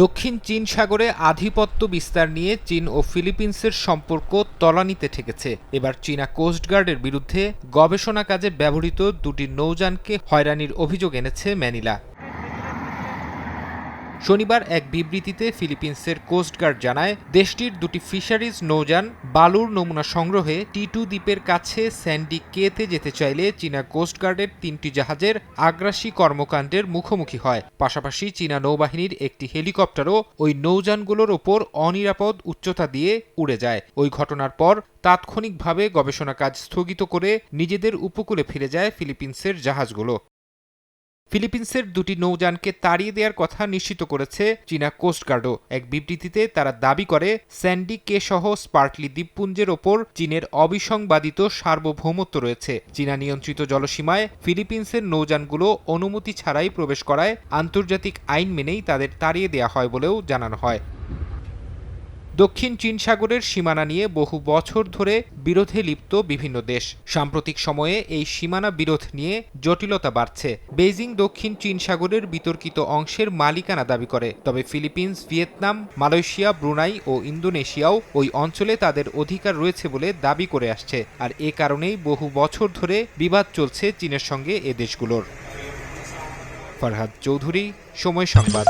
দক্ষিণ চীন সাগরে আধিপত্য বিস্তার নিয়ে চীন ও ফিলিপিন্সের সম্পর্ক তলানিতে ঠেকেছে। এবার চীনা কোস্টগার্ডের বিরুদ্ধে গবেষণা কাজে ব্যবহৃত দুটি নৌযানকে হয়রানির অভিযোগ এনেছে ম্যানিলা। শনিবার এক বিবৃতিতে ফিলিপিন্সের কোস্টগার্ড জানায়, দেশটির দুটি ফিশারিজ নৌযান বালুর নমুনা সংগ্রহে টিটু দ্বীপের কাছে স্যান্ডি কেতে যেতে চাইলে চীনা কোস্টগার্ডের ৩টি জাহাজের আগ্রাসী কর্মকাণ্ডের মুখোমুখি হয়। পাশাপাশি চীনা নৌবাহিনীর একটি হেলিকপ্টারও ওই নৌযানগুলোর ওপর অনিরাপদ উচ্চতা দিয়ে উড়ে যায়। ওই ঘটনার পর তাৎক্ষণিকভাবে গবেষণা কাজ স্থগিত করে নিজেদের উপকূলে ফিরে যায় ফিলিপিন্সের জাহাজগুলো। ফিলিপিন্সের দুটি নৌযানকে তাড়িয়ে দেওয়ার কথা নিশ্চিত করেছে চীনা কোস্টগার্ডও। এক বিবৃতিতে তারা দাবি করে, স্যান্ডি কে সহ স্পার্টলি দ্বীপপুঞ্জের ওপর চীনের অবিসংবাদিত সার্বভৌমত্ব রয়েছে। চীনা নিয়ন্ত্রিত জলসীমায় ফিলিপিন্সের নৌযানগুলো অনুমতি ছাড়াই প্রবেশ করায় আন্তর্জাতিক আইন মেনেই তাদের তাড়িয়ে দেওয়া হয় বলেও জানানো হয়। দক্ষিণ চীন সাগরের সীমানা নিয়ে বহু বছর ধরে বিরোধে লিপ্ত বিভিন্ন দেশ। সাম্প্রতিক সময়ে এই সীমানা বিরোধ নিয়ে জটিলতা বাড়ছে। বেইজিং দক্ষিণ চীন সাগরের বিতর্কিত অংশের মালিকানা দাবি করে, তবে ফিলিপিন্স, ভিয়েতনাম, মালয়েশিয়া, ব্রুনাই ও ইন্দোনেশিয়াও ওই অঞ্চলে তাদের অধিকার রয়েছে বলে দাবি করে আসছে। আর এ কারণেই বহু বছর ধরে বিবাদ চলছে চীনের সঙ্গে এ দেশগুলোর। ফরহাদ চৌধুরী, সময় সংবাদ।